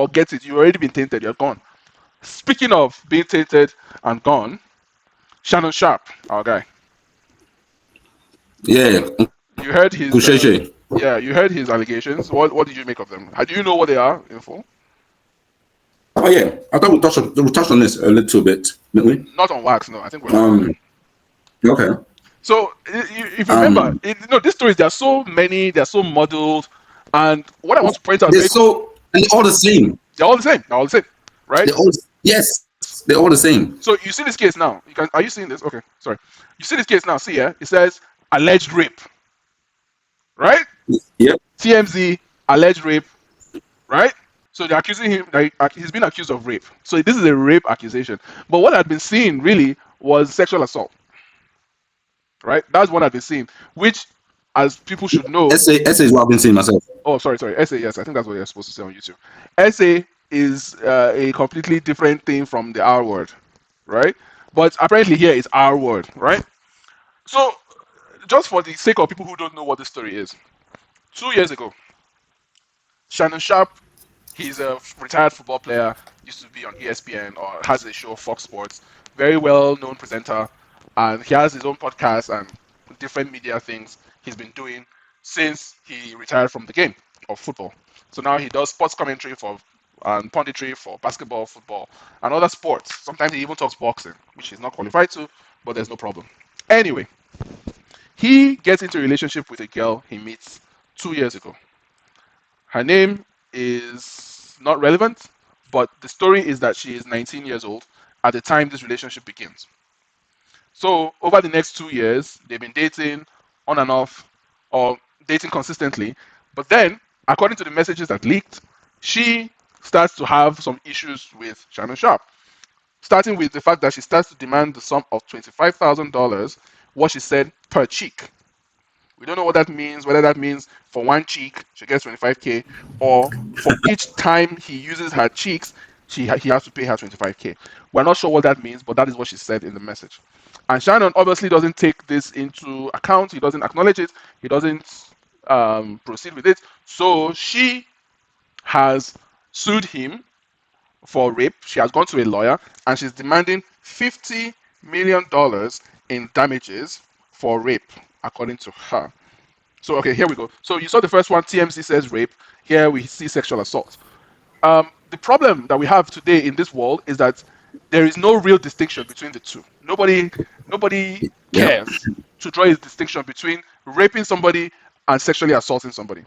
or get it, you've already been tainted. You're gone. Speaking of being tainted and gone, Shannon Sharpe, our guy. Yeah. You heard his. Shay. Yeah, you heard his allegations. What did you make of them? Do you know what they are in full? Oh yeah, I thought we touched on this a little bit, didn't we? Not on wax, no. I think we're not. Okay. So if you remember, these stories, there are so many, they're so muddled, and what I want to point out, they're all the same. They're all the same. They're all the same, right? Yes, they're all the same. So you see this case now. Are you seeing this? Okay, sorry. You see this case now. See, yeah, it says alleged rape, right? Yep. TMZ alleged rape, right? So they're accusing him. He's been accused of rape. So this is a rape accusation. But what I'd been seeing really was sexual assault, right? That's what I've been seeing, which, as people should know, SA is what I've been seeing myself. Oh, sorry. SA, yes, I think that's what you're supposed to say on YouTube. SA is a completely different thing from the R word, right? But apparently here it's R word, right? So, just for the sake of people who don't know what this story is, 2 years ago, Shannon Sharpe, he's a retired football player, used to be on ESPN or has a show, Fox Sports, very well-known presenter, and he has his own podcast and different media things he's been doing since he retired from the game of football. So now he does sports commentary and punditry for basketball, football, and other sports. Sometimes he even talks boxing, which he's not qualified to, but there's no problem. Anyway, he gets into a relationship with a girl he meets 2 years ago. Her name is not relevant, but the story is that she is 19 years old at the time this relationship begins. So over the next 2 years, they've been dating on and off, or dating consistently. But then, according to the messages that leaked, she starts to have some issues with Shannon Sharpe. Starting with the fact that she starts to demand the sum of $25,000, what she said, per cheek. We don't know what that means, whether that means for one cheek, she gets 25K, or for each time he uses her cheeks, he has to pay her 25K. We're not sure what that means, but that is what she said in the message. And Shannon obviously doesn't take this into account. He doesn't acknowledge it. He doesn't proceed with it. So she has sued him for rape. She has gone to a lawyer and she's demanding $50 million in damages for rape, according to her. So, okay, here we go. So you saw the first one, TMZ says rape. Here we see sexual assault. The problem that we have today in this world is that there is no real distinction between the two. Nobody cares to draw a distinction between raping somebody and sexually assaulting somebody.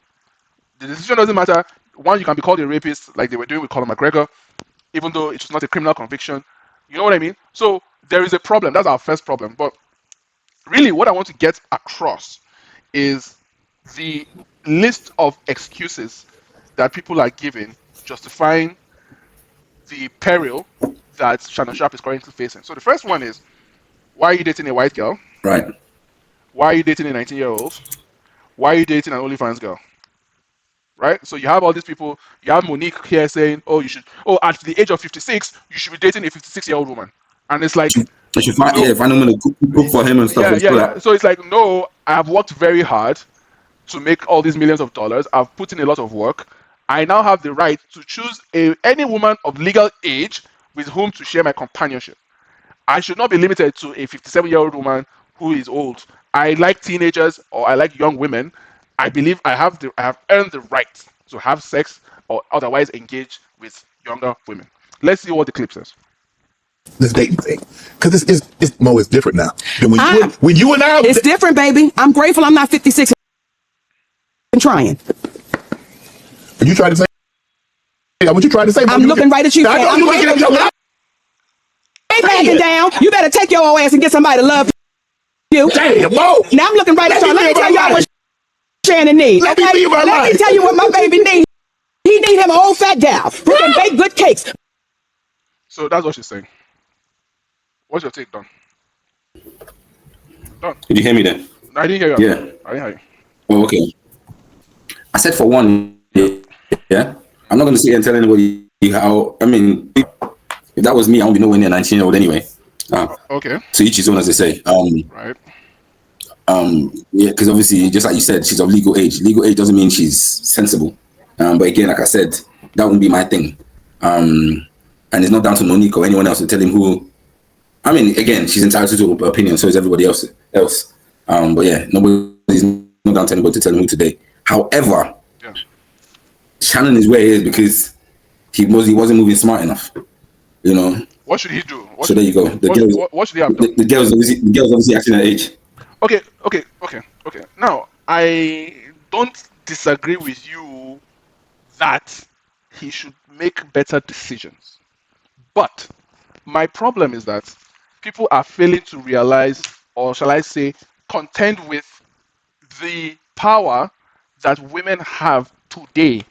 The decision doesn't matter. One, you can be called a rapist, like they were doing with Conor McGregor, even though it was not a criminal conviction. You know what I mean? So there is a problem. That's our first problem. But really, what I want to get across is the list of excuses that people are giving justifying the peril that Shannon Sharpe is currently facing. So the first one is, why are you dating a white girl? Right. Why are you dating a 19-year-old? Why are you dating an OnlyFans girl? Right? So you have all these people. You have Monique here saying, at the age of 56, you should be dating a 56-year-old woman. And it's like, if I know to cook for him and stuff. Yeah. So it's like, no, I have worked very hard to make all these millions of dollars. I've put in a lot of work. I now have the right to choose any woman of legal age with whom to share my companionship. I should not be limited to a 57-year-old woman who is old. I like teenagers or I like young women. I believe I have earned the right to have sex or otherwise engage with younger women. Let's see what the clip says. This dating thing, because it's Mo is different now. Than when you and I, it's different, baby. I'm grateful I'm not 56 and trying. Are you trying to say? What you trying to say? I'm looking right at you. I know you looking at me. Ain't backing down. You better take your old ass and get somebody to love you. Damn, whoa. Now I'm looking right at y'all. Let me tell y'all what Shannon needs. Let me tell you what my baby needs. He need him an old fat gal who can bake good cakes. So that's what she's saying. What's your take, Don? Did you hear me then? I didn't hear you. Yeah. I didn't hear you. Oh, okay. I said for one, yeah. I'm not going to sit here and tell anybody how. I mean, if that was me, I won't be nowhere near 19-year-old anyway. Okay. So each his own, as they say. Right. Yeah, because obviously, just like you said, she's of legal age. Legal age doesn't mean she's sensible. But again, like I said, that wouldn't be my thing. And it's not down to Monique or anyone else to tell him who. I mean, again, she's entitled to her opinion, so is everybody else. But yeah, nobody's not down to anybody to tell him who today. However, Yeah. Shannon is where he is because he wasn't moving smart enough. You know. What should he do? So there you go. What should he have done? The girls obviously acting at age. Okay. Now, I don't disagree with you that he should make better decisions. But my problem is that people are failing to realize, or shall I say, contend with the power that women have today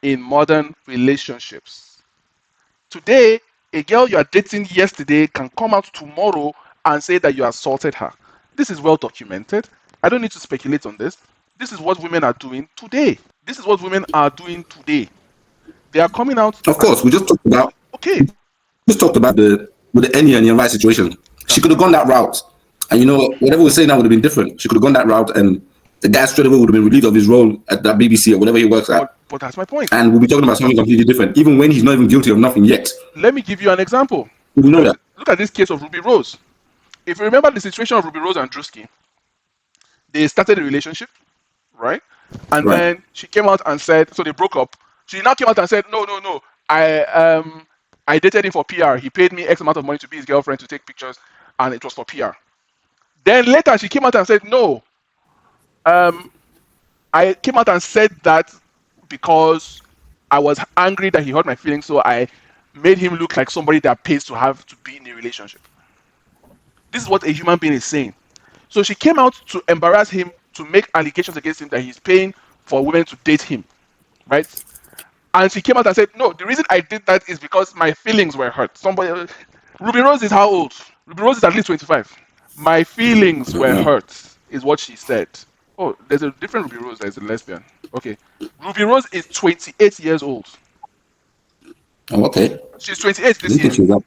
in modern relationships. Today, a girl you are dating yesterday can come out tomorrow and say that you assaulted her. This is well documented. I don't need to speculate on this. This is what women are doing today. This is what women are doing today. They are coming out Of and course, we just talked about okay, the with the Enya and the right situation. She could have gone that route, and whatever we say now would have been different. She could have gone that route, and the guy straight away would have been relieved of his role at that BBC or whatever he works at. but that's my point. And we'll be talking about something completely different, even when he's not even guilty of nothing yet. Let me give you an example. We know that. Look at this case of Ruby Rose. If you remember the situation of Ruby Rose and Drewski, they started a relationship, right? And Right. then she came out and said, so they broke up. She now came out and said, no, I dated him for PR. He paid me X amount of money to be his girlfriend to take pictures, and it was for PR. Then later she came out and said, no, I came out and said that because I was angry that he hurt my feelings, so I made him look like somebody that pays to have to be in a relationship. This is what a human being is saying. So she came out to embarrass him, to make allegations against him that he's paying for women to date him, right? And she came out and said, no, the reason I did that is because my feelings were hurt. Ruby Rose is how old? Ruby Rose is at least 25. My feelings were hurt, is what she said. Oh, there's a different Ruby Rose that is a lesbian. Okay. Ruby Rose is 28 years old. Oh, okay. She's 28 this You think year. she's up?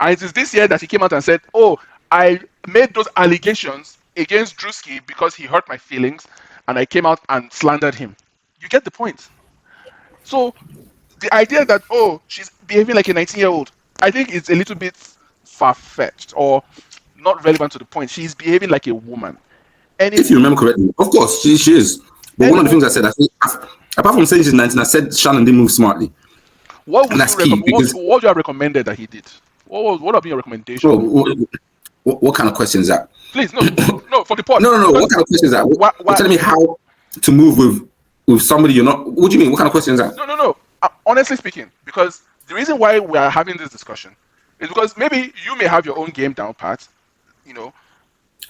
And it is this year that she came out and said, oh, I made those allegations against Drewski because he hurt my feelings, and I came out and slandered him. You get the point. So the idea that, oh, she's behaving like a 19-year-old, I think it's a little bit far-fetched or not relevant to the point. She's behaving like a woman. If you remember correctly, of course she is. But one of the things I said, apart from saying she's 19, I said Shannon didn't move smartly, What and would that's key because what would you have recommended that he did? What have been your recommendation? bro, what kind of question is that? Please, no, for the pod. No. What kind of question is that? You're telling me how to move with somebody you're not. What do you mean? What kind of question is that? No. Honestly speaking, because the reason why we are having this discussion is because maybe you may have your own game down pat. You know,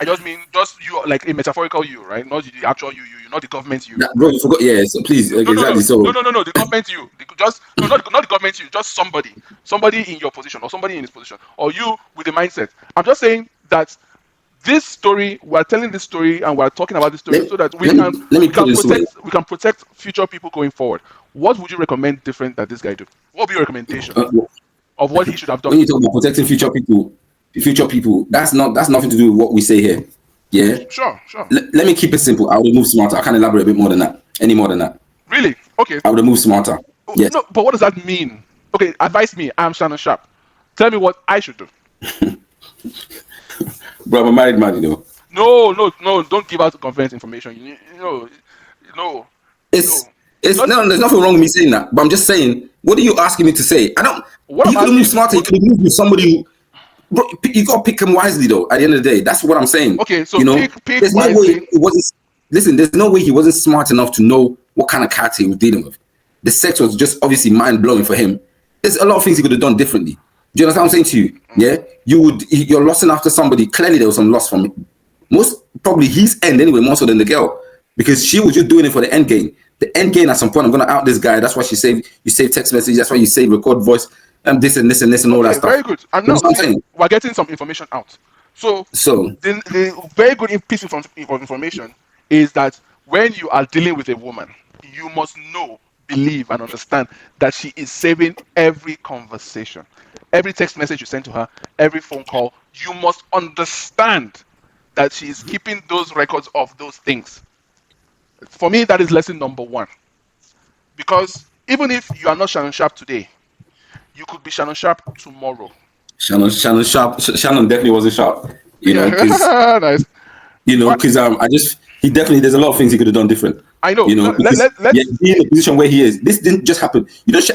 I just mean just you, like a metaphorical you, right? Not the actual you, not the government you. Bro, you forgot. Yeah, so please, No, exactly. So no, the government you. Not the government you, just somebody in your position or somebody in his position, or you with the mindset. I'm just saying that this story, we're telling this story and we're talking about this story so that we can protect future people going forward. What would you recommend different that this guy do? What would be your recommendation of what he should have when done? you talk about protecting future people, that's nothing to do with what we say here. Yeah. Sure. Let me keep it simple. I would have moved smarter. I can't elaborate a bit more than that. Any more than that. Really? Okay. I would have moved smarter. Yes. No, but what does that mean? Okay, advise me. I'm Shannon Sharpe. Tell me what I should do. Bro, I'm a married man, No, don't give out confidence information. No. It's no, there's nothing wrong with me saying that. But I'm just saying, what are you asking me to say? I don't. What He could have moved smarter. He could have moved with somebody who. Bro, you got to pick him wisely, though. At the end of the day, that's what I'm saying. Okay, so pick there's no wisely. way he wasn't. Listen, there's no way he wasn't smart enough to know what kind of character he was dealing with. The sex was just obviously mind blowing for him. There's a lot of things he could have done differently. Do you understand what I'm saying to you? Yeah, you're lusting after somebody. Clearly, there was some loss from most probably his end anyway, more so than the girl, because she was just doing it for the end game. The end game at some point, I'm gonna out this guy. That's why you save text message. That's why you save record voice and this and this and this and all that stuff. Very good. And now we're getting some information out. So the very good piece of information is that when you are dealing with a woman, you must know, believe, and understand that she is saving every conversation, every text message you send to her, every phone call. You must understand that she is keeping those records of those things. For me, that is lesson number one. Because even if you are not Shannon Sharpe today, You could be Shannon Sharpe tomorrow. Shannon Sharp. Shannon definitely wasn't sharp. Because Yeah, nice. But I just he definitely there's a lot of things he could have done different. I know. Because yeah, Let's being in the position where he is, this didn't just happen.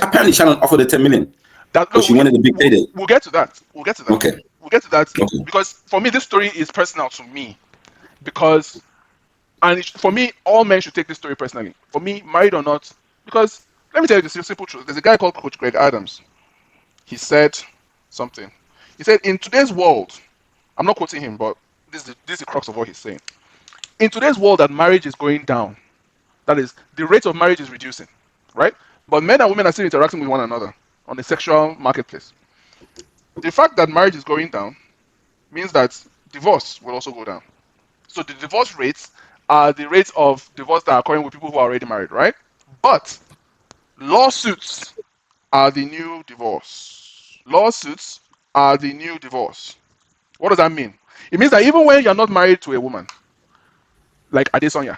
Apparently Shannon offered her 10 million that no. because she wanted a big payday. We'll get to that. We'll get to that. Okay, We'll get to that okay, because for me, this story is personal to me because for me, all men should take this story personally. For me, married or not, because let me tell you the simple truth. There's a guy called Coach Greg Adams. He said something. He said, in today's world, I'm not quoting him, but this is the crux of what he's saying. In today's world, that marriage is going down. That is, the rate of marriage is reducing, right? But men and women are still interacting with one another on the sexual marketplace. The fact that marriage is going down means that divorce will also go down. So the divorce rates are the rates of divorce that are occurring with people who are already married, right? But lawsuits are the new divorce. Lawsuits are the new divorce. What does that mean? It means that even when you're not married to a woman, like Adesanya,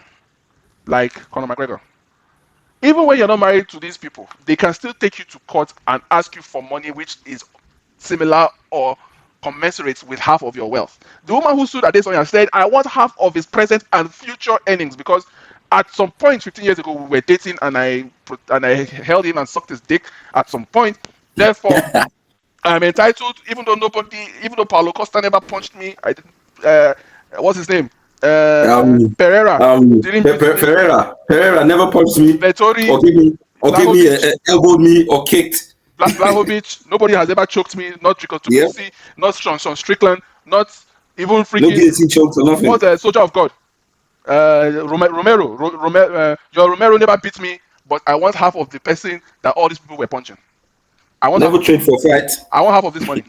like Conor McGregor, even when you're not married to these people, they can still take you to court and ask you for money which is similar or commensurate with half of your wealth. The woman who sued Adesanya said, I want half of his present and future earnings because at some point 15 years ago we were dating and I held him and sucked his dick at some point. Therefore, I'm entitled, even though Paulo Costa never punched me. I didn't. What's his name? Pereira didn't beat me. Pereira never punched me Vettori, or Blahovic, elbowed me or kicked. Blahovic. Nobody has ever choked me. Not Rico Yeah, Tupusi, not Sean Strickland, not even no freaking guillotine chokes or what's nothing. a soldier of God. Romero. Your Romero never beat me, but I want half of the person that all these people were punching. I want half Never of it. trained for a fight. I want half of this money.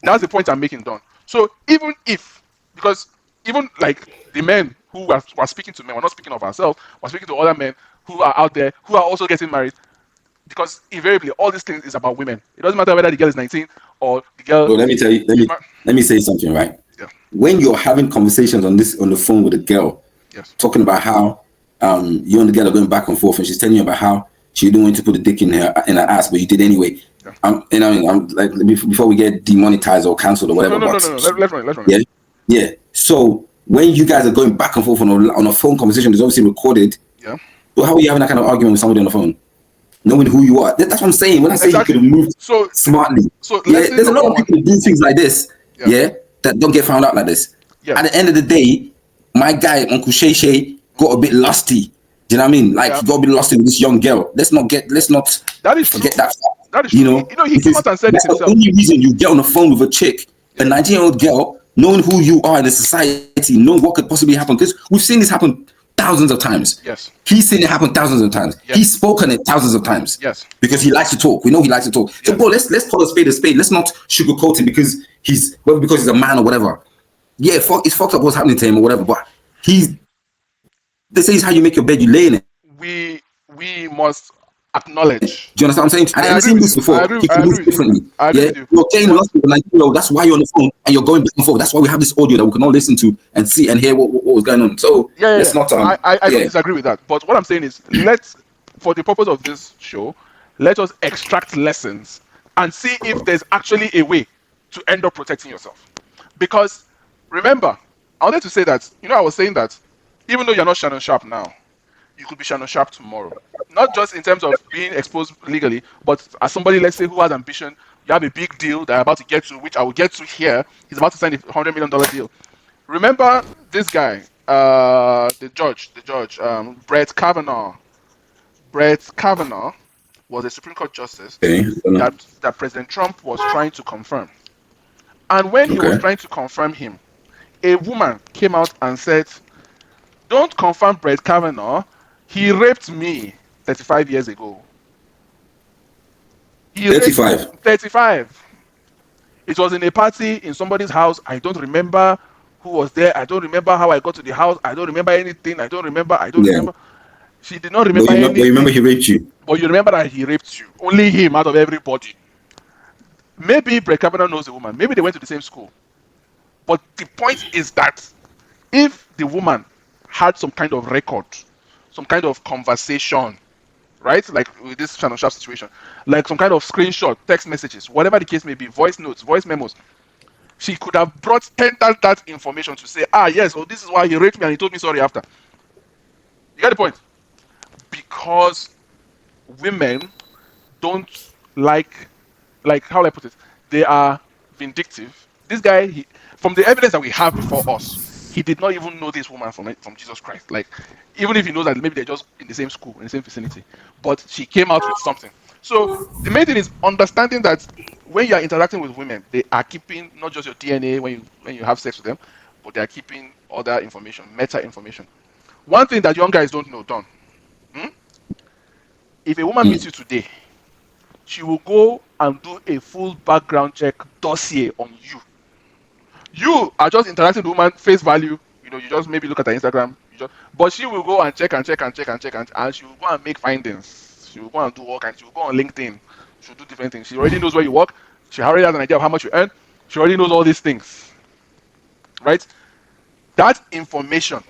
That's the point I'm making, Don. So even if, because even like the men who are speaking to men, we're not speaking of ourselves, we're speaking to other men who are out there who are also getting married. Because invariably, all these things is about women. It doesn't matter whether the girl is 19 or the girl Well, let me tell you. is married. Let me say something. Right, Yeah. when you're having conversations on the phone with a girl, Yes. talking about how you and the girl are going back and forth, and she's telling you about how she didn't want to put a dick in her ass, but you did anyway. Yeah. I'm like before we get demonetized or cancelled or whatever. No. Let's run it. Let's run Yeah, it. yeah. So when you guys are going back and forth on a phone conversation, it's obviously recorded. Yeah. But how are you having that kind of argument with somebody on the phone, knowing who you are? That's what I'm saying. When I say you could Exactly. have moved So smartly, yeah. let's say There's a lot number of one. people who do things like this, Yeah. yeah, that don't get found out like this. Yes. At the end of the day, my guy Uncle Shay Shay got a bit lusty. Do you know what I mean? Like Yeah. he got a bit lusty with this young girl. Let's not That is forget true. that fact. That is true. He came Because out and said it that's the himself. only reason you get on the phone with a chick, a 19-year-old girl, knowing who you are in the society, knowing what could possibly happen. Because we've seen this happen thousands of times. Yes. He's seen it happen thousands of times. Yes. He's spoken it thousands of times. Yes. Because he likes to talk. We know he likes to talk. So, Yes. bro, let's call a spade a spade. Let's not sugarcoat it because he's a man or whatever. Yeah, it's fucked up what's happening to him or whatever. But they say it's how you make your bed, you lay in it. We must acknowledge. Do you understand what I'm saying? And I I've agree seen with this you. before. He I can agree move with you. differently. I agree Yeah, with you. you're getting lost with like, that's why you're on the phone and you're going back and forth. That's why we have this audio that we can all listen to and see and hear what was going on. So let's not I don't yeah. disagree with that. But what I'm saying is, for the purpose of this show, let us extract lessons and see if there's actually a way to end up protecting yourself. Because remember, I wanted to say that, I was saying that even though you're not Shannon Sharpe now, you could be Shannon Sharpe tomorrow. Not just in terms of being exposed legally, but as somebody, let's say, who has ambition, you have a big deal that you're about to get to, which I will get to here. He's about to sign a $100 million deal. Remember this guy, the judge, Brett Kavanaugh. Brett Kavanaugh was a Supreme Court justice Okay. that President Trump was trying to confirm. And when he was Okay. trying to confirm him, a woman came out and said, don't confirm Brett Kavanaugh. He raped me 35 years ago. He raped 35. 35. It was in a party in somebody's house. I don't remember who was there. I don't remember how I got to the house. I don't remember anything. I don't remember. Yeah. She did not But remember you remember anything. he raped you. But you remember that he raped you. Only him out of everybody. Maybe Brett Kavanaugh knows the woman. Maybe they went to the same school. But the point is that if the woman had some kind of record, some kind of conversation, right? Like with this Shannon Sharpe situation, like some kind of screenshot, text messages, whatever the case may be, voice notes, voice memos. She could have brought tendered that information to say, ah, yes, oh, this is why he raped me and he told me sorry after. You get the point? Because women don't like, how do I put it? They are vindictive. This guy, from the evidence that we have before us, he did not even know this woman from Jesus Christ. Like, even if he knows that maybe they're just in the same school, in the same vicinity, but she came out with something. So the main thing is understanding that when you are interacting with women, they are keeping not just your DNA when you have sex with them, but they are keeping other information, meta information. One thing that young guys don't know, Don, hmm? If a woman meets you today, she will go and do a full background check dossier on you. You are just interacting with the woman face value. You just maybe look at her Instagram. But she will go and check and check and check and check and she will go and make findings. She will go and do all kinds. She will go on LinkedIn. She will do different things. She already knows where you work. She already has an idea of how much you earn. She already knows all these things, right? That information,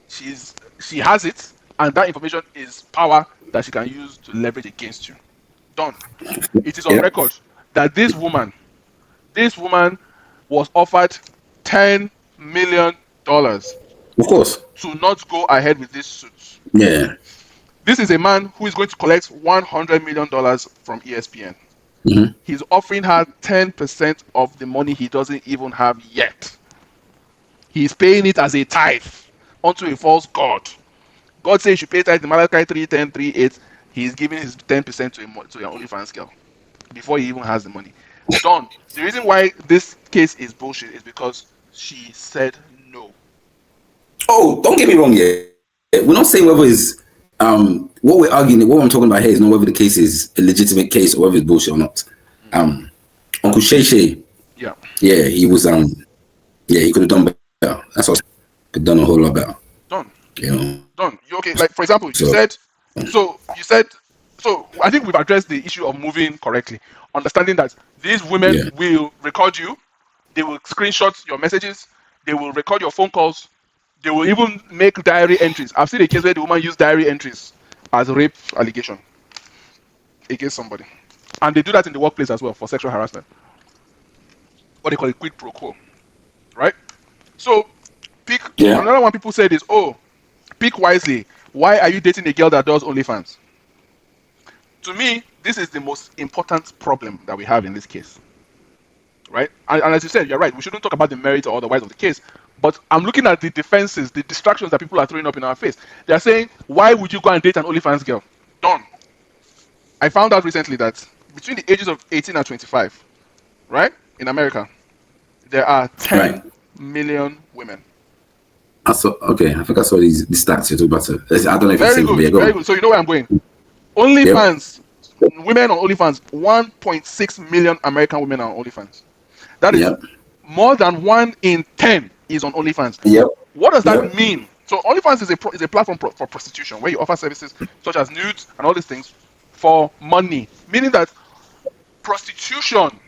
she has it, and that information is power that she can use to leverage against you. Done. It is on Yeah. record that this woman was offered $10 million Of course. to not go ahead with this suit. Yeah. This is a man who is going to collect $100 million from ESPN. Mm-hmm. He's offering her 10% of the money he doesn't even have yet. He's paying it as a tithe unto a false god. God says you should pay tithe in Malachi 3:10, 3:8. He's giving his 10% to your OnlyFans girl before he even has the money. Don, the reason why this case is bullshit is because she said no. Oh, don't get me wrong. Yeah, we're not saying whether it's what we're arguing. What I'm talking about here is not whether the case is a legitimate case or whether it's bullshit or not. Uncle Shay, Yeah. yeah, he was yeah, he could have done better. That's what could have done a whole lot better. Don. You know. Don, you okay? Like for example, So you said so I think we've addressed the issue of moving correctly. Understanding that these women yeah, will record you, they will screenshot your messages, they will record your phone calls, they will even make diary entries. I've seen a case where the woman used diary entries as a rape allegation against somebody. And they do that in the workplace as well for sexual harassment. What they call it quid pro quo. Right? So pick yeah, another one people said is, oh, pick wisely. Why are you dating a girl that does OnlyFans? To me, this is the most important problem that we have in this case. Right? And as you said, you're right. We shouldn't talk about the merit or otherwise of the case. But I'm looking at the defenses, the distractions that people are throwing up in our face. They're saying, why would you go and date an OnlyFans girl? Done. I found out recently that between the ages of 18 and 25, right, in America, there are 10 right. million women. I saw. Okay, I think I saw these stats you're talking about. I don't know if it's the Very same, but good, yeah, go very on. good. So you know where I'm going. Yep. OnlyFans, women on OnlyFans, 1.6 million American women are on OnlyFans. That is Yep. more than 1 in 10 is on OnlyFans. Yep. What does that Yep. mean? So OnlyFans is a platform for prostitution where you offer services such as nudes and all these things for money. Meaning that prostitution,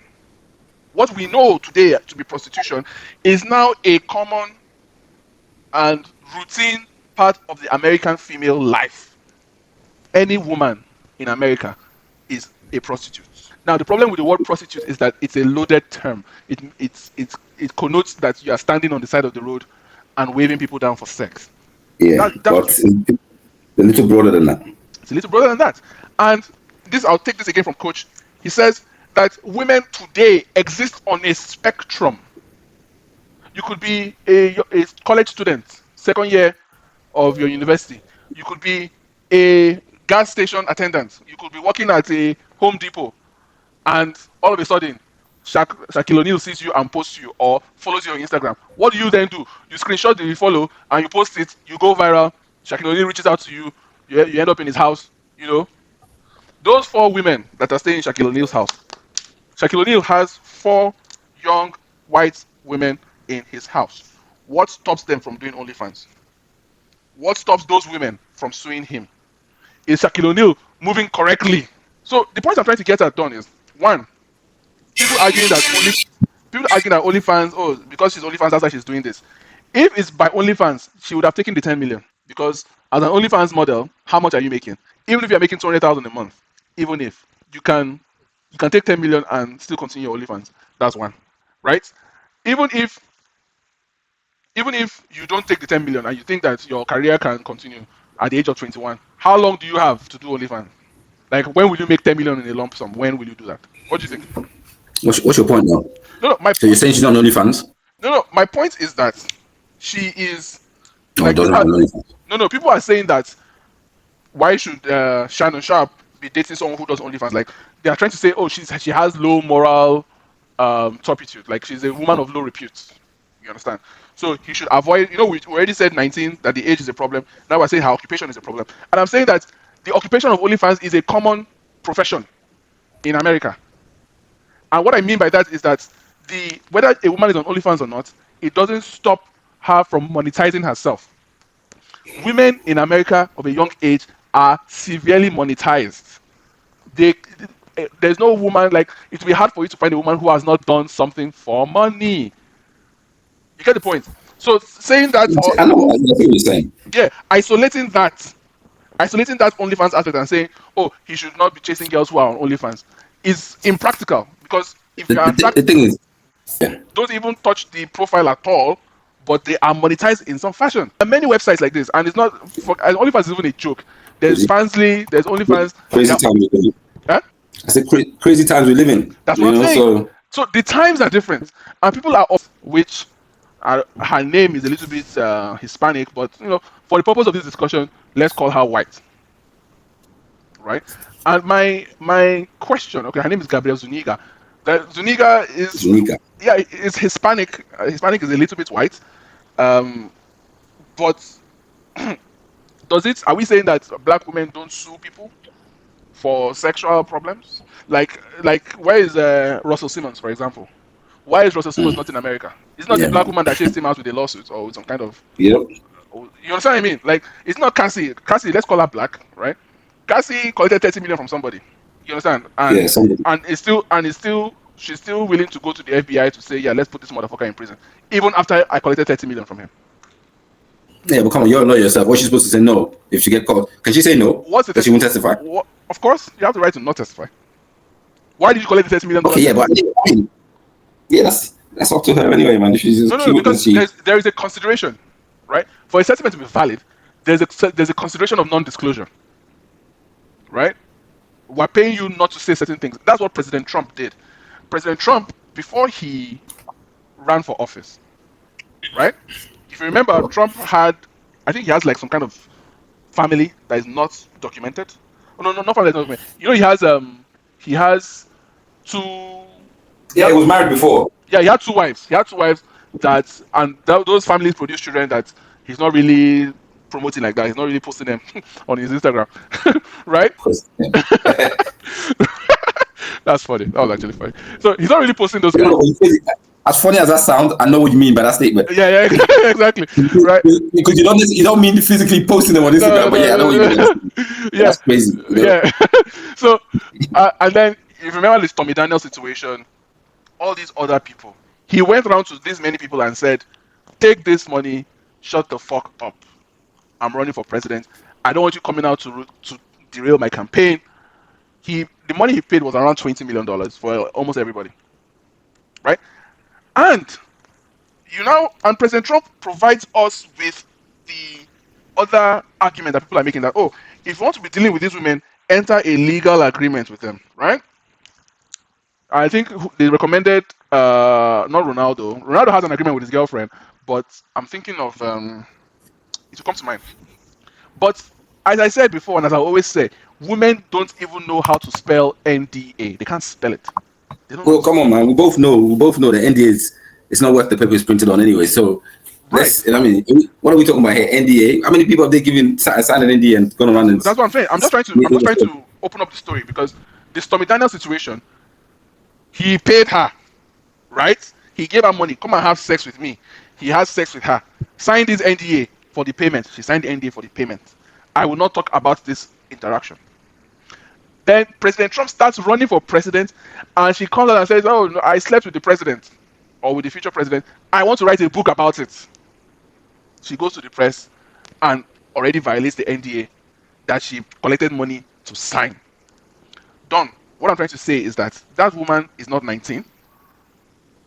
what we know today to be prostitution, is now a common and routine part of the American female life. Any woman in America is a prostitute. Now, the problem with the word prostitute is that it's a loaded term. It connotes that you are standing on the side of the road and waving people down for sex. Yeah, That's but it's a little broader than that. It's a little broader than that. And I'll take this again from Coach. He says that women today exist on a spectrum. You could be a college student, second year of your university. You could be a gas station attendant. You could be working at a Home Depot, and all of a sudden, Shaquille O'Neal sees you and posts you or follows you on Instagram. What do you then do? You screenshot the follow and you post it. You go viral. Shaquille O'Neal reaches out to you. You end up in his house. Those 4 women that are staying in Shaquille O'Neal's house. Shaquille O'Neal has 4 young white women in his house. What stops them from doing OnlyFans? What stops those women from suing him? Is Shaquille O'Neal moving correctly? So the point I'm trying to get at, Don, is one, people arguing that OnlyFans, oh, because she's OnlyFans, that's why she's doing this. If it's by OnlyFans, she would have taken the 10 million because as an OnlyFans model, how much are you making? Even if you're making 200,000 a month, even if you can take 10 million and still continue your OnlyFans. That's one, right? Even if even if you don't take the 10 million and you think that your career can continue at the age of 21, how long do you have to do OnlyFans? Like, when will you make 10 million in a lump sum? When will you do that? What do you think? What's your point now? No, no, my So you're point. saying she's not on OnlyFans? No, no, my point is that she is No, it like doesn't people have are. an OnlyFans. No, no, people are saying that why should Shannon Sharpe be dating someone who does OnlyFans? Like, they are trying to say, oh, she has low moral turpitude. Like, she's a woman of low repute. You understand? So he should avoid. You know, we already said 19 that the age is a problem. Now we're saying her occupation is a problem, and I'm saying that the occupation of OnlyFans is a common profession in America. And what I mean by that is that the whether a woman is on OnlyFans or not, it doesn't stop her from monetizing herself. Women in America of a young age are severely monetized. They there's no woman, like, it will be hard for you to find a woman who has not done something for money. You get the point? So saying that, or I know what you're saying. yeah, isolating that OnlyFans aspect and saying, oh, he should not be chasing girls who are on OnlyFans is impractical, because if you are The attracted, thing is, yeah, don't even touch the profile at all, but they are monetized in some fashion. There are many websites like this, and it's not for and OnlyFans is even a joke. There's crazy, Fansly, there's OnlyFans. crazy There, times we live in. huh? I said crazy times we live in. That's what You I'm know, saying. so So the times are different, and people are off, which her name is a little bit Hispanic, but for the purpose of this discussion, let's call her white, right? And my question, okay, her name is Gabriel Zuniga. Zuniga is, Zunika. yeah, is Hispanic. Hispanic is a little bit white, um, but does it? Are we saying that black women don't sue people for sexual problems? Like where is Russell Simmons, for example? Why is Russell Simmons not in America? It's not the Yeah, black woman that chased him out with a lawsuit or with some kind of. yep, You understand what I mean? Like, it's not Cassie. Cassie, let's call her black, right? Cassie collected 30 million from somebody. You understand? yeah. Somebody. And she's still willing to go to the FBI to say, yeah, let's put this motherfucker in prison, even after I collected 30 million from him. Yeah, but come on, you're a lawyer yourself. What's she supposed to say no if she get caught? Can she say no? What's the That she won't testify? Of course, you have the right to not testify. Why did you collect the $30 million? Okay, yeah, but I mean, yeah, that's up to her anyway, man. If she's No, a no, key no, witness, because there is a consideration, right? For a settlement to be valid, there's a consideration of non-disclosure, right? We're paying you not to say certain things. That's what President Trump did. President Trump, before he ran for office, right? If you remember, Trump had, I think he has like some kind of family that is not documented. Oh, no, no, not family that's not documented. He has two. He yeah, has, he was married before. yeah, he had two wives. He had two wives those families produce children that he's not really promoting like that. He's not really posting them on his Instagram, right? Yeah. That's funny. That was actually funny. So he's not really posting those You know, kids. as funny as that sounds, I know what you mean by that statement. Yeah, yeah, exactly. Right. Because you don't mean physically posting them on No, Instagram, but yeah, I know what you mean. no. Yeah, That's crazy. You know? yeah. So, and then if you remember this Tommy Daniel situation, all these other people, he went around to this many people and said, "Take this money, shut the fuck up. I'm running for president. I don't want you coming out to derail my campaign." The money he paid was around $20 million for almost everybody, right? And and President Trump provides us with the other argument that people are making, that, oh, if you want to be dealing with these women, enter a legal agreement with them, right? I think they recommended not Ronaldo. Ronaldo has an agreement with his girlfriend, but I'm thinking of it will come to mind. But as I said before, and as I always say, women don't even know how to spell NDA. They can't spell it. They don't know how Well, to come on, man. We both know that NDA is it's not worth the paper it's printed on anyway. So right. I mean, what are we talking about here? NDA? How many people have they signed an NDA and gone around and? That's what I'm saying. I'm just trying to open up the story, because this Tommy Daniel situation, he paid her, right? He gave her money. Come and have sex with me. He has sex with her. Signed this NDA for the payment. She signed the NDA for the payment. I will not talk about this interaction. Then President Trump starts running for president, and she comes out and says, "Oh, no, I slept with the president or with the future president. I want to write a book about it." She goes to the press and already violates the NDA. that she collected money to sign. Done. What I'm trying to say is that that woman is not 19.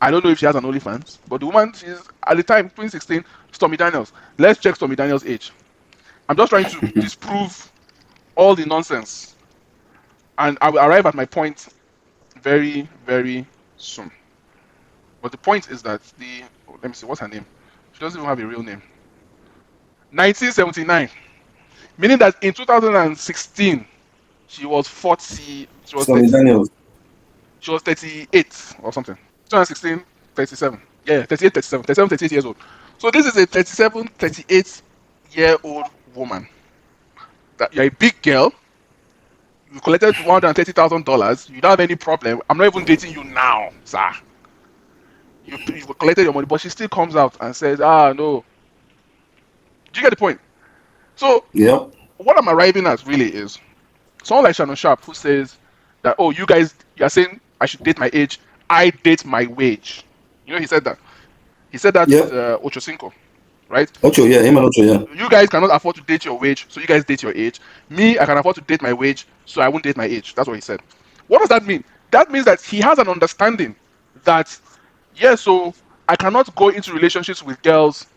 I don't know if she has an OnlyFans, but the woman, she's at the time, 2016, Stormy Daniels. Let's check Stormy Daniels' age. I'm just trying to disprove all the nonsense, and I will arrive at my point very, very soon. But the point is that let me see, what's her name? She doesn't even have a real name. 1979, meaning that in 2016 she was 40. She was Stormy 30. Daniels. She was 38 or something. 2016, 37. Yeah, 38, 37, 37, 38 years old. So this is a 37, 38-year-old woman. That you're a big girl. You collected $130,000. You don't have any problem. I'm not even dating you now, sir. You collected your money, but she still comes out and says, "Ah, no." Do you get the point? So Yep. what I'm arriving at really is someone like Shannon Sharpe who says that, "Oh, you guys, you're saying I should date my age. I date my wage." You know, he said that. He said that with Yep. Ocho Cinco, right? Ocho, yeah, him and Ocho, yeah. You guys cannot afford to date your wage, so you guys date your age. Me, I can afford to date my wage, so I won't date my age. That's what he said. What does that mean? That means that he has an understanding that, yeah, so I cannot go into relationships with girls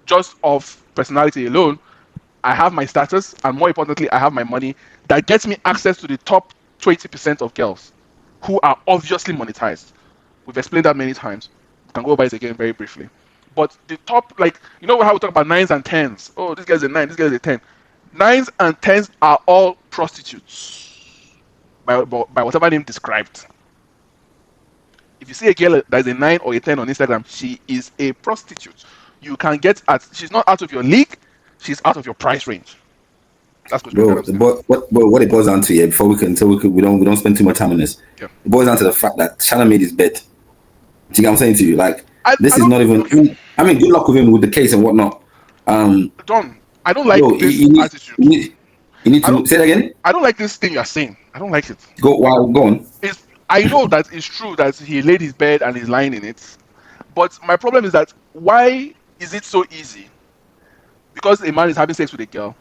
just of personality alone. I have my status, and more importantly, I have my money that gets me access to the top 20% of girls who are obviously monetized. We've explained that many times. We can go over it again very briefly. But the top, like, you know how we talk about nines and tens? Oh, this guy's a nine, this guy's a 10. Nines and tens are all prostitutes by whatever name described. If you see a girl that is a 9 or a 10 on Instagram, she is a prostitute. You can get at, she's not out of your league, she's out of your price range. That's what Bro, I'm saying. what it boils down to, yeah, before we don't spend too much time on this. Yeah. It boils down to the fact that Shannon made his bed. Do you get what I'm saying to you? Like, this I is don't, not even. okay. I mean, good luck with him with the case and whatnot. Don, I don't like Yo, this attitude. you need I to don't, say that again. I don't like this thing you're saying. I don't like it. Go on. I know that it's true that he laid his bed and he's lying in it, but my problem is that why is it so easy? Because a man is having sex with a girl,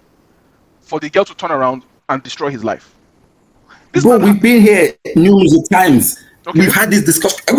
for the girl to turn around and destroy his life. This Bro, man, we've been here numerous of times. okay, We've had this discussion. Come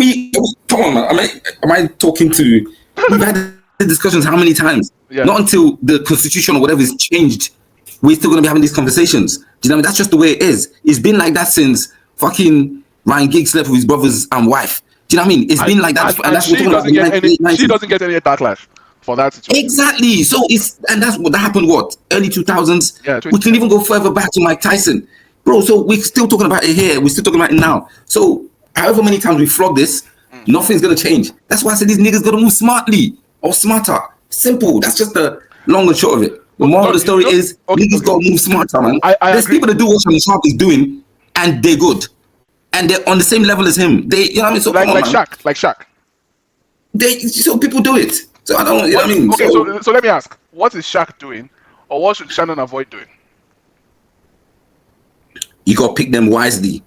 on, man. Am I talking to? We've had the discussions how many times? yeah, Not until the constitution or whatever is changed, we're still gonna be having these conversations. Do you know what I mean? That's just the way it is. It's been like that since fucking Ryan Giggs slept with his brothers and wife. Do you know what I mean? It's been like that, and that's what we're talking about. she doesn't get any backlash for that situation. Exactly. So that's what that happened. What, early 2000s? Yeah, We can even go further back to Mike Tyson, bro. So we're still talking about it here. We're still talking about it now. So however many times we flog this, nothing's gonna change. That's why I said these niggas gotta move smartly or smarter. Simple. That's just the long and short of it. The moral of the story is niggas gotta move smarter, man. There's agree. people that do what Shannon Sharpe is doing, and they're good, and they're on the same level as him. They, you know what I mean? So like come on, man. Shaq. So people do it. So I don't. You know what I mean? Okay, so let me ask: what is Shaq doing, or what should Shannon avoid doing? You got to pick them wisely.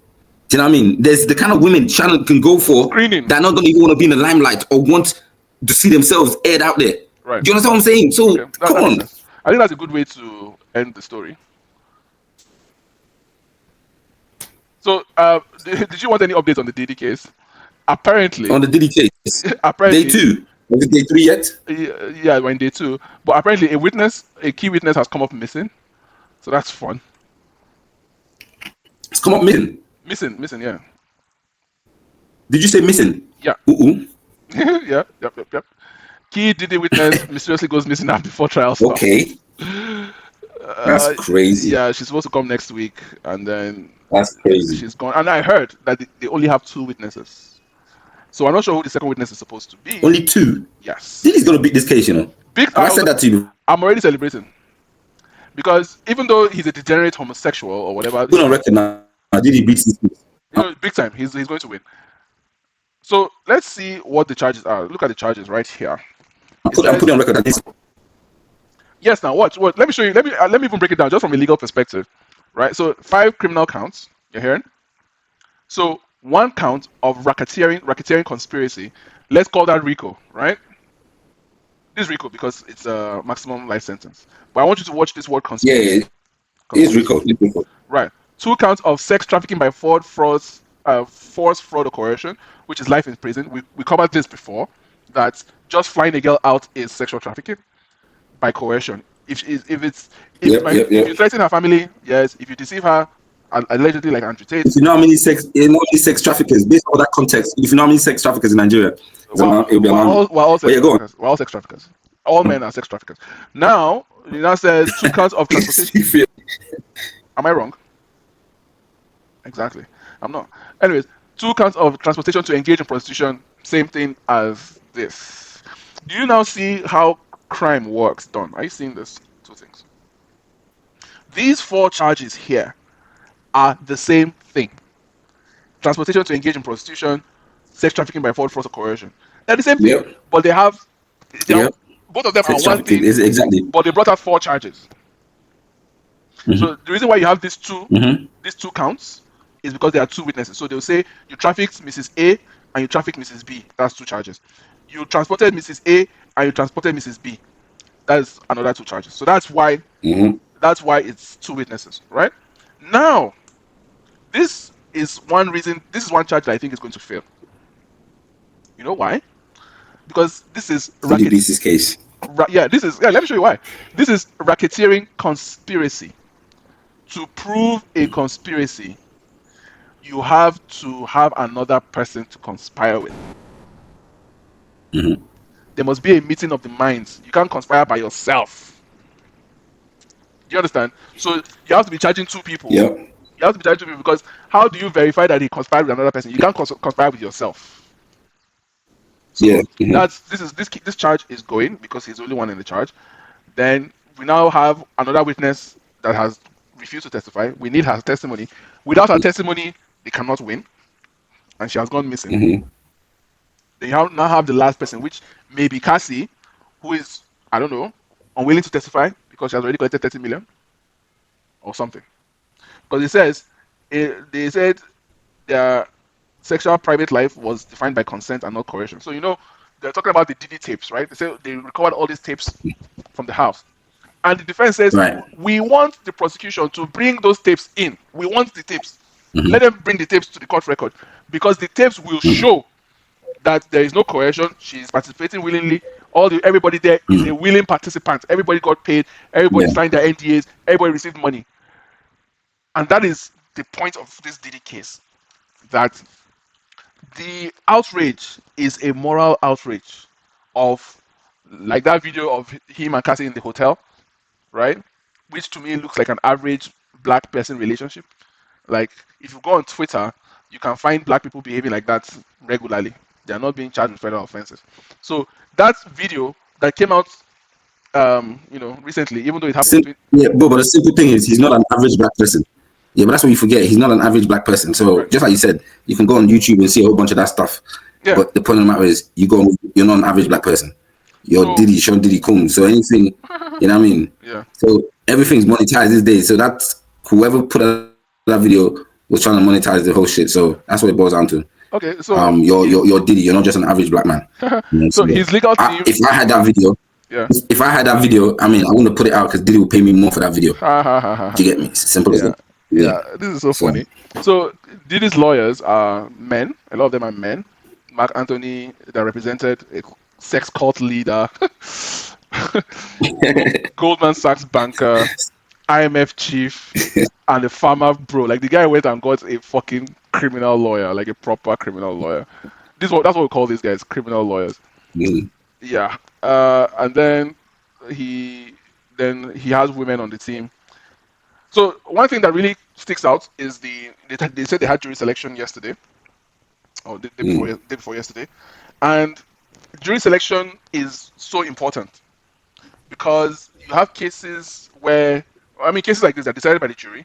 Do you know what I mean? There's the kind of women Shannon can go for Screening. that not gonna even want to be in the limelight or want to see themselves aired out there. Right. Do you understand what I'm saying? So Okay, come on. I think that's a good way to end the story. So, did you want any updates on the DD case? Apparently, On the Diddy case, apparently, day 2. Was it day 3 yet? yeah, we're in day 2. But apparently, a key witness, has come up missing. So that's fun. It's come up missing. Missing, yeah. Did you say missing? Yeah. Yeah. Yep. Key DD witness mysteriously goes missing now before trial starts. Okay. That's crazy. Yeah, she's supposed to come next week, and then That's crazy. she's gone. And I heard that they only have 2 witnesses. So I'm not sure who the second witness is supposed to be. Only 2. Yes. Diddy's gonna beat this case, you know. I said that to you. I'm already celebrating. Because even though he's a degenerate homosexual or whatever, Put on record now. Diddy beats this case. big time, he's going to win. So let's see what the charges are. Look at the charges right here. I'm putting on record that this. Yes, now watch. Let me show you. Let me even break it down just from a legal perspective, right? So 5 criminal counts. You're hearing? So 1 count of racketeering conspiracy. Let's call that RICO, right? This is RICO because it's a maximum life sentence. But I want you to watch this word Yeah, conspiracy. it's Conspiracy. Rico. It's Rico. Right. 2 counts of sex trafficking by force, fraud, or coercion, which is life in prison. We covered this before. That just flying a girl out is sexual trafficking by coercion. If it's Yep, yep, if yep. you threaten her family, yes. If you deceive her, allegedly like Andrew Tate, If you know how many sex traffickers, based on that context, if you know how many sex traffickers in Nigeria, it'll be alarming. we're all But sex yeah, go on. traffickers. We're all sex traffickers. All men are sex traffickers. Now, it now says 2 counts of transportation. You feel- Am I wrong? Exactly. I'm not. Anyways, 2 counts of transportation to engage in prostitution, same thing as this. Do you now see how crime works done? Are you seeing this? Two things. These 4 charges here are the same thing. Transportation to engage in prostitution, sex trafficking by fraud, force, or coercion. They're the same thing, Yep, but they are yep. both of them are Sex one trafficking thing, is exactly. but they brought out 4 charges. Hmm. So the reason why you have Hmm. these 2 counts is because there are 2 witnesses. So they'll say you trafficked Mrs. A and you trafficked Mrs. B. That's 2 charges. You transported Mrs. A and you transported Mrs. B. That is another 2 charges. So Hmm. that's why it's 2 witnesses, right? Now, this is one reason. This is one charge that I think is going to fail. You know why? Because this is Diddy racket. beats his case. Yeah, this is. Yeah, let me show you why. This is racketeering conspiracy. To prove a conspiracy, you have to have another person to conspire with. Hmm. There must be a meeting of the minds. You can't conspire by yourself. Do you understand? So you have to be charging 2 people. Yep. You have to be charging 2 people because how do you verify that he conspired with another person? You can't conspire with yourself. Yeah. So Hmm. this charge is going because he's the only one in the charge. Then we now have another witness that has refused to testify. We need her testimony. Without her testimony, they cannot win, and she has gone missing. Hmm. Now have the last person, which may be Cassie, who is, I don't know, unwilling to testify because she has already collected 30 million or something. Because they said their sexual private life was defined by consent and not coercion. So they're talking about the DD tapes, right? They say they recovered all these tapes from the house. And the defense says, Right. we want the prosecution to bring those tapes in. We want the tapes. Hmm. Let them bring the tapes to the court record because the tapes will show that there is no coercion. She's participating willingly. Everybody there is a willing participant. Everybody got paid. Everybody Yeah. signed their NDAs. Everybody received money. And that is the point of this DD case. That the outrage is a moral outrage of like that video of him and Cassie in the hotel, right? Which to me looks like an average black person relationship. Like if you go on Twitter, you can find black people behaving like that regularly. They are not being charged with federal offenses. So that video that came out, recently, even though it happened between, Yeah, but the simple thing is, he's not an average black person. Yeah, but that's what you forget. He's not an average black person. So right? just like you said, you can go on YouTube and see a whole bunch of that stuff. Yeah. But the point of the matter is, you're not an average black person. You're So Diddy, Sean Diddy Combs. So anything, you know what I mean? yeah. So everything's monetized these days. So that's whoever put out that video was trying to monetize the whole shit. So that's what it boils down to. Okay. So You're Diddy. You're not just an average black man. You know, so so his legal team, if I had that video, yeah. if I had that video, I mean, I wouldn't put it out because Diddy would pay me more for that video. Ha ha ha ha Do ha. you get me? It's simple as Yeah. that. Yeah. Yeah. This is so So funny. So Diddy's lawyers are men. A lot of them are men. Mark Anthony, that represented a sex cult leader, Goldman Sachs banker, IMF chief, and a farmer bro. Like the guy went and got a fucking criminal lawyer, like a proper criminal lawyer. That's what we call these guys, criminal lawyers. mm, Yeah. And he he has women on the team. So one thing that really sticks out is they said they had jury selection yesterday, or the mm, day before yesterday, and jury selection is so important because you have cases where, I mean, cases like this are decided by the jury,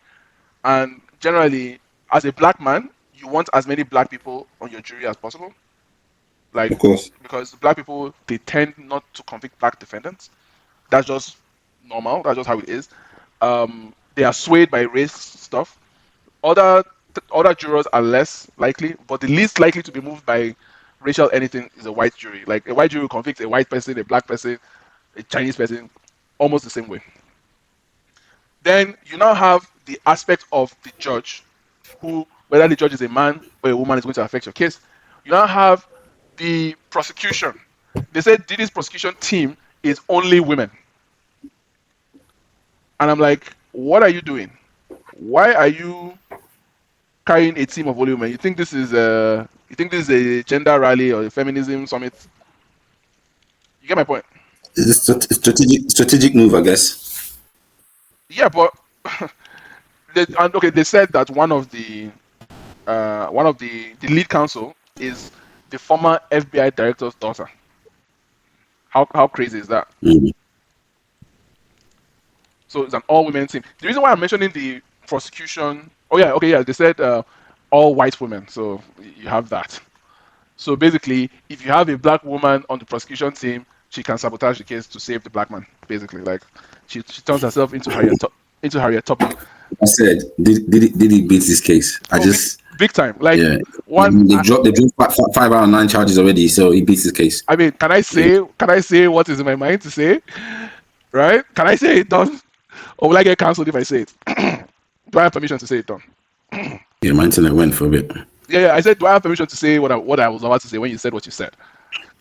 and generally, as a black man, you want as many black people on your jury as possible. Like, of course. because black people, they tend not to convict black defendants. That's just normal. That's just how it is. They are swayed by race stuff. Other other jurors are less likely, but the least likely to be moved by racial anything is a white jury. Like a white jury will convict a white person, a black person, a Chinese person, almost the same way. Then you now have the aspect of the judge, who, whether the judge is a man or a woman, is going to affect your case. You now have the prosecution. They said Diddy's prosecution team is only women. And I'm like, what are you doing? Why are you carrying a team of only women? You think this is a gender rally or a feminism summit? You get my point? It's a strategic move, I guess. Yeah, but they said that one of the lead counsel is the former FBI director's daughter. How crazy is that? Mm. So it's an all-women team. The reason why I'm mentioning the prosecution, oh yeah, okay, yeah, they said all white women, so you have that. So basically, if you have a black woman on the prosecution team, she can sabotage the case to save the black man. Basically, like she turns herself into Harriet Tubman. I said, did he beat this case? I Oh, just big time. Like yeah. one, They dropped 5 out of 9 charges already, so he beats his case. I mean, can I say what is in my mind to say? Right? Can I say it done? Or will I get cancelled if I say it? Do I have permission to say it done? Yeah, my internet went for a bit. Yeah, I said, do I have permission to say what I was about to say when you said what you said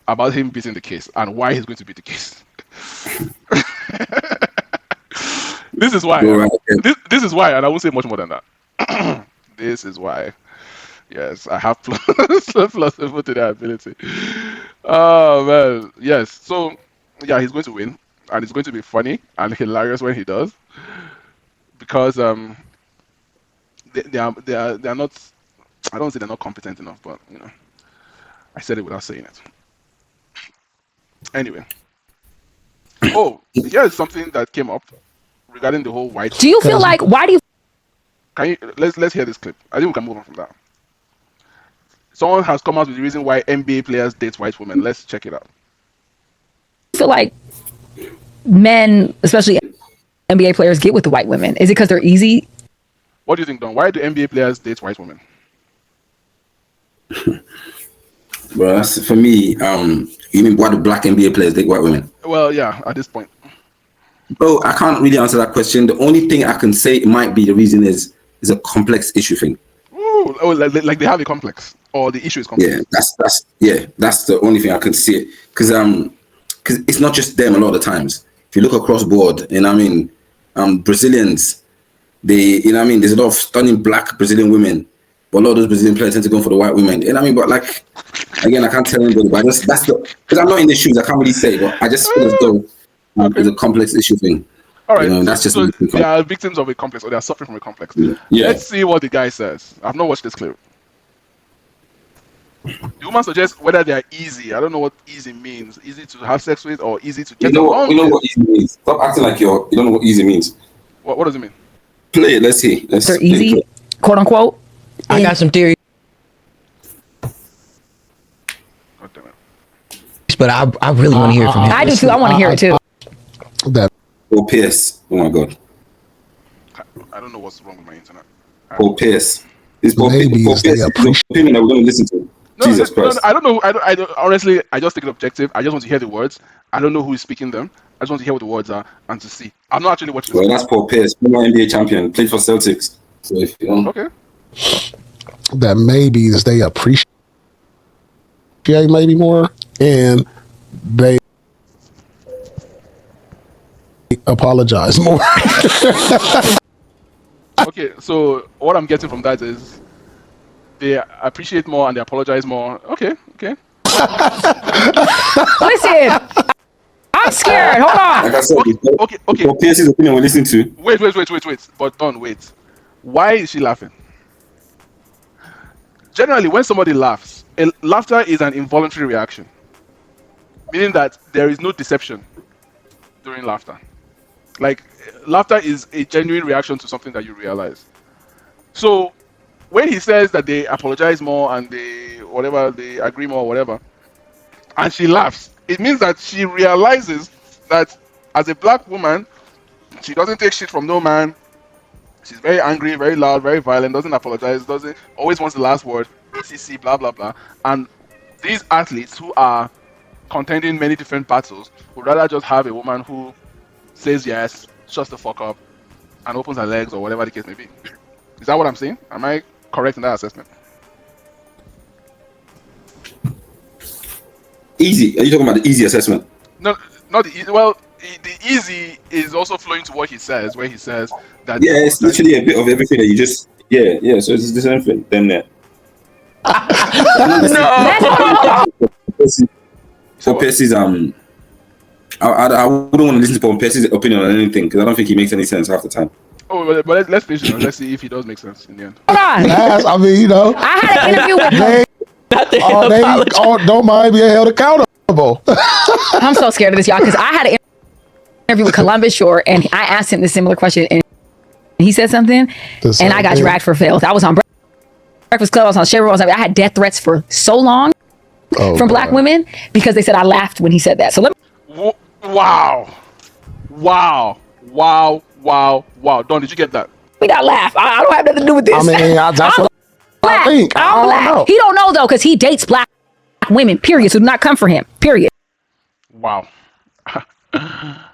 about him beating the case and why he's going to beat the case? This is why. Right. This is why, and I won't say much more than that. This is why. Yes, I have plausible to that ability. Oh man, yes. So yeah, he's going to win, and it's going to be funny and hilarious when he does, because they are not. I don't say they're not competent enough, but I said it without saying it. Anyway, oh, here's something that came up regarding the whole white. Do you feel like why do you Can you let's hear this clip? I think we can move on from that. Someone has come out with the reason why NBA players date white women. Let's check it out. feel like men, especially NBA players, get with the white women? Is it because they're easy? What do you think, Don? Why do NBA players date white women? Well, that's, for me, you mean why do black NBA players date white women? Well, yeah, at this point. Bro, I can't really answer that question. The only thing I can say it might be the reason is a complex issue thing. Ooh, oh, like they have a complex, or the issue is complex. Yeah, that's the only thing I can see it, because it's not just them. A lot of the times, if you look across board, Brazilians, there's a lot of stunning black Brazilian women, but a lot of those Brazilian players tend to go for the white women. But like, again, I can't tell anybody, but because I'm not in the shoes, I can't really say, but I just feel as though it's a complex issue thing. All right, that's just so they are victims of a complex, or they are suffering from a complex. Yeah. Let's see what the guy says. I've not watched this clip. The woman suggests whether they are easy. I don't know what easy means. Easy to have sex with, or easy to get along with. You know what easy means. Stop acting like you don't know what easy means. What does it mean? Play it. Let's see. They're easy, quote unquote. I got some theories, God damn it. but I really want to hear it from him. I do too. I want to hear it too. That Paul Pierce. Oh my God. I don't know what's wrong with my internet. Paul Pierce. This Paul Maybe Pierce. they Is the appreciate- opinion that we're going to listen to. Jesus Christ. I don't know. I don't, honestly, I just take it objective. I just want to hear the words. I don't know who is speaking them. I just want to hear what the words are and to see. I'm not actually watching Well, this. that's Paul Pierce, former NBA champion, played for Celtics. So if you don't, Okay. that maybe is they appreciate maybe more, and they apologize more. Okay. So what I'm getting from that is they appreciate more and they apologize more. Okay. Listen, I'm scared. Hold on. like I said, Okay. Paul Pierce's opinion we're listening to. Wait. But don't wait. Why is she laughing? Generally, when somebody laughs, laughter is an involuntary reaction, meaning that there is no deception during laughter. Like, laughter is a genuine reaction to something that you realize. So, when he says that they apologize more and they agree more, whatever, and she laughs, it means that she realizes that as a black woman, she doesn't take shit from no man. She's very angry, very loud, very violent, doesn't apologize, doesn't always wants the last word, CC, blah blah blah. And these athletes who are contending many different battles would rather just have a woman who says yes, shuts the fuck up, and opens her legs or whatever the case may be. Is that what I'm saying? Am I correct in that assessment? Easy. Are you talking about the easy assessment? No, not the easy. Well, the easy is also flowing to what he says, where he says that. Yeah, it's literally a bit of everything that you just. Yeah. So it's the same thing. Then there. So Percy's I wouldn't want to listen to Percy's opinion on anything because I don't think he makes any sense half the time. Oh, but let's finish it. Let's see if he does make sense in the end. Hold on. I mean, you know, I had an interview with him. they don't mind being held accountable. I'm so scared of this, y'all, because I had an interview with Columbus Short, and I asked him the similar question, and he said something, and I got dragged for fails. I was on Breakfast Club, I was on Chevron, I had death threats for so long from black women because they said I laughed when he said that. So let me. Wow. Don, did you get that? We not laugh. I don't have nothing to do with this. I mean, that's what I think. I'm black. Know. He don't know though, because he dates black women. Period. So do not come for him. Period. Wow.